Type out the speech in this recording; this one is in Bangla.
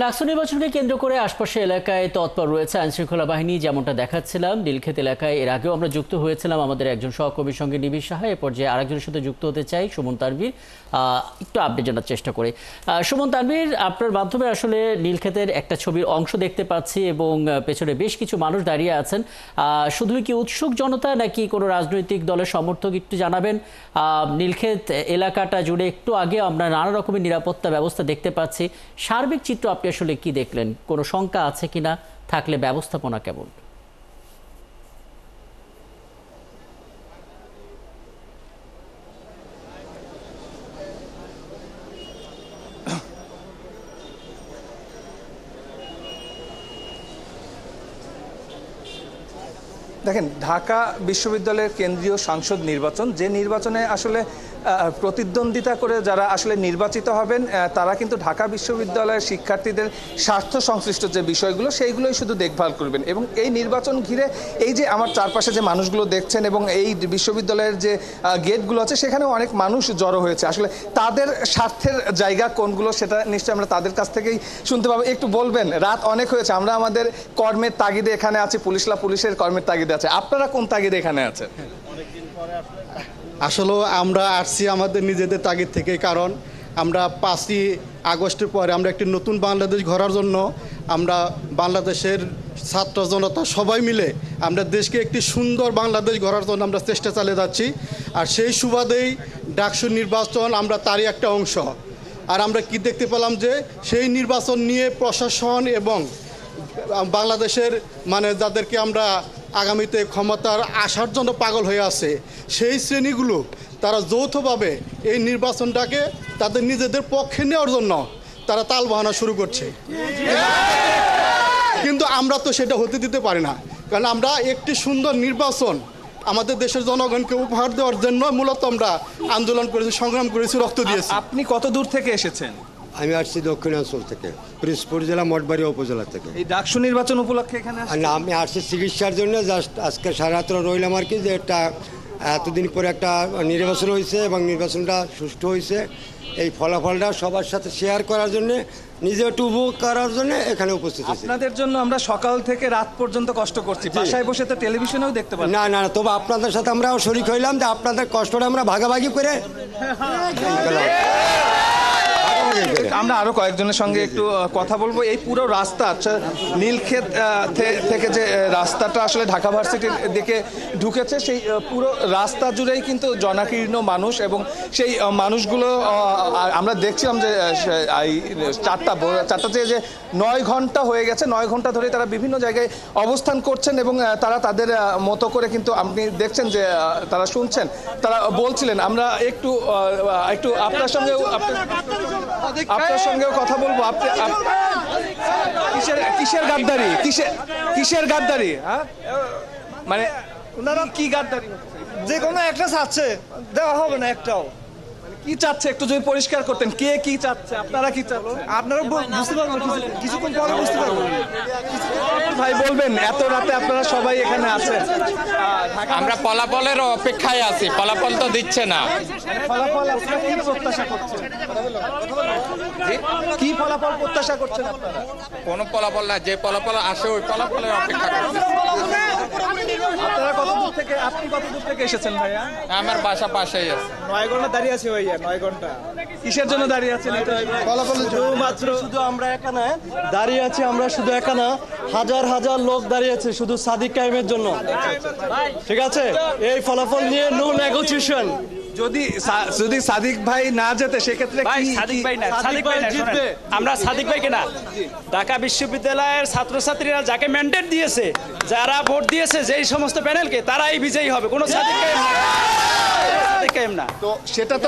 ডাকসু নির্বাচনকে কেন্দ্র করে আশপাশের এলাকায় তৎপর রয়েছে আইনশৃঙ্খলা বাহিনী, যেমনটা দেখাচ্ছিলাম। নীলক্ষেত এলাকায় এর আগেও আমরা যুক্ত হয়েছিলাম আমাদের একজন সহকর্মীর সঙ্গে, নিবিড় সাহা। এ পর্যায়ে আরেকজনের সাথে যুক্ত হতে চাই, সুমন তানভীর। একটু আপডেট জানার চেষ্টা করে। সুমন তানভীর, আপনার মাধ্যমে আসলে নীলক্ষেতের একটা ছবির অংশ দেখতে পাচ্ছি এবং পেছনে বেশ কিছু মানুষ দাঁড়িয়ে আছেন। শুধুই কি উৎসুক জনতা নাকি কোনো রাজনৈতিক দলের সমর্থক, একটু জানাবেন। নীলক্ষেত এলাকাটা জুড়ে একটু আগে আমরা নানা রকমের নিরাপত্তা ব্যবস্থা দেখতে পাচ্ছি। সার্বিক চিত্র আপনি আসলে কি দেখলেন? কোনো শঙ্কা আছে কিনা? থাকলে ব্যবস্থাপনা কেমন? দেখেন, ঢাকা বিশ্ববিদ্যালয়ের কেন্দ্রীয় সংসদ নির্বাচন, যে নির্বাচনে আসলে প্রতিদ্বন্দ্বিতা করে যারা আসলে নির্বাচিত হবেন, তারা কিন্তু ঢাকা বিশ্ববিদ্যালয়ের শিক্ষার্থীদের স্বার্থ সংশ্লিষ্ট যে বিষয়গুলো সেইগুলোই শুধু দেখভাল করবেন। এবং এই নির্বাচন ঘিরে এই যে আমার চারপাশে যে মানুষগুলো দেখছেন এবং এই বিশ্ববিদ্যালয়ের যে গেটগুলো আছে সেখানেও অনেক মানুষ জড়ো হয়েছে। আসলে তাদের স্বার্থের জায়গা কোনগুলো সেটা নিশ্চয়ই আমরা তাদের কাছ থেকেই শুনতে পাবো। একটু বলবেন, রাত অনেক হয়েছে, আমরা আমাদের কর্মের তাগিদে এখানে আছি, পুলিশের কর্মের তাগিদে আছে, আপনারা কোন তাগিদে এখানে আছেন? আসলে আমরা আসছি আমাদের নিজেদের তাগিদ থেকে, কারণ আমরা 5ই আগস্টের পরে আমরা একটি নতুন বাংলাদেশ গড়ার জন্য আমরা বাংলাদেশের ছাত্র জনতা সবাই মিলে আমরা দেশকে একটি সুন্দর বাংলাদেশ গড়ার জন্য আমরা চেষ্টা চালিয়ে যাচ্ছি। আর সেই সুবাদেই ডাকসু নির্বাচন আমরা তারই একটা অংশ। আর আমরা কি দেখতে পেলাম যে সেই নির্বাচন নিয়ে প্রশাসন এবং বাংলাদেশের যাদেরকে আমরা আগামীতে ক্ষমতার আসার জন্য পাগল হয়ে আছে সেই শ্রেণীগুলো তারা যৌথভাবে এই নির্বাচনটাকে তাদের নিজেদের পক্ষে নেওয়ার জন্য তারা তাল বাহানা শুরু করছে। কিন্তু আমরা তো সেটা হতে দিতে পারি না, কারণ আমরা একটি সুন্দর নির্বাচন আমাদের দেশের জনগণকে উপহার দেওয়ার জন্য মূলত আমরা আন্দোলন করেছি, সংগ্রাম করেছি, রক্ত দিয়েছি। আপনি কত দূর থেকে এসেছেন? আমি আসছি দক্ষিণাঞ্চল থেকে, পিরোজপুর জেলা মঠবাড়িয়া উপজেলা থেকে। এই ডাকসু নির্বাচন উপলক্ষে এখানে আমি আসছি চিকিৎসার জন্য। জাস্ট আজকে সারা রাত্র রইলাম আর কি, যে একটা এতদিন পরে একটা নির্বাচন হয়েছে এবং নির্বাচনটা সুষ্ঠু হয়েছে। এই ফলাফলটা সবার সাথে শেয়ার করার জন্য, নিজে একটু উপভোগ করার জন্য এখানে উপস্থিত হয়েছি। আপনাদের জন্য আমরা সকাল থেকে রাত পর্যন্ত কষ্ট করছি, বাসায় বসে তো টেলিভিশনেও দেখতে পাচ্ছি। না না, তবে আপনাদের সাথে আমরাও শরিক হইলাম, যে আপনাদের কষ্টটা আমরা ভাগাভাগি করে। আমরা আরো কয়েকজনের সঙ্গে একটু কথা বলবো। এই পুরো রাস্তা, নীলক্ষেত থেকে যে রাস্তাটা আসলে ঢাকা ভার্সিটির দিকে ঢুকেছে, সেই পুরো রাস্তা জুড়েই কিন্তু জনাকীর্ণ মানুষ। এবং সেই মানুষগুলো আমরা দেখছিলাম যে চারটা থেকে যে 9 ঘন্টা হয়ে গেছে, 9 ঘন্টা ধরে তারা বিভিন্ন জায়গায় অবস্থান করছেন এবং তারা তাদের মতো করে কিন্তু আপনি দেখছেন যে তারা শুনছেন, তারা বলছিলেন। আমরা একটু আপনার সঙ্গেও কথা বলবো। আপনি কিসের গাদ্দারি, কিসের গাদ্দারি? হ্যাঁ, মানে ওনারা কি গাদ্দারি? যে কোনো একটা চাচ্ছে, দেওয়া হবে না একটাও। কি চাচ্ছে একটু যদি পরিষ্কার করতেন, কে কি চাচ্ছে, আপনারা কি চাচ্ছেন? আপনারা বুঝতে পারবেন, কিছুক্ষণ পরে বুঝতে পারবেন। ভাই বলবেন, এত রাতে আপনারা সবাই এখানে আছেন, আমরা ফলাফলের অপেক্ষায় আছি, ফলাফল তো দিচ্ছে না। ফলাফল আপনারা কি প্রত্যাশা করছেন? কি ফলাফল প্রত্যাশা করছেন আপনারা? কোনো ফলাফল না, যে ফলাফল আসে ওই ফলাফলের অপেক্ষা করছি। আপনারা আপনি কত দূর থেকে এসেছেন ভাইয়া? আমার বাসা পাশেই আছে। 9 ঘন্টা দাঁড়িয়ে আছি ভাইয়া, 9 ঘন্টা। কিসের জন্য দাঁড়িয়ে আছেন? শুধু আমরা এখানে দাঁড়িয়ে আছি, আমরা শুধু এখানে হাজার হাজার লোক দাঁড়িয়ে আছে শুধু সাদিক কায়েমের জন্য। ঠিক আছে, এই ফলাফল নিয়ে নো নেগোসিয়েশন। যদি সাদিক ভাই না যেতে সেক্ষেত্রে সাদিক ভাই জিতবে। আমরা সাদিক ভাইকে না, ঢাকা বিশ্ববিদ্যালয়ের ছাত্রছাত্রীরা যাকে ম্যান্ডেট দিয়েছে, যারা ভোট দিয়েছে যেই সমস্ত প্যানেলকে, তারাই বিজয়ী হবে। কোনো সাদিক কায়েম না, তো সেটা তো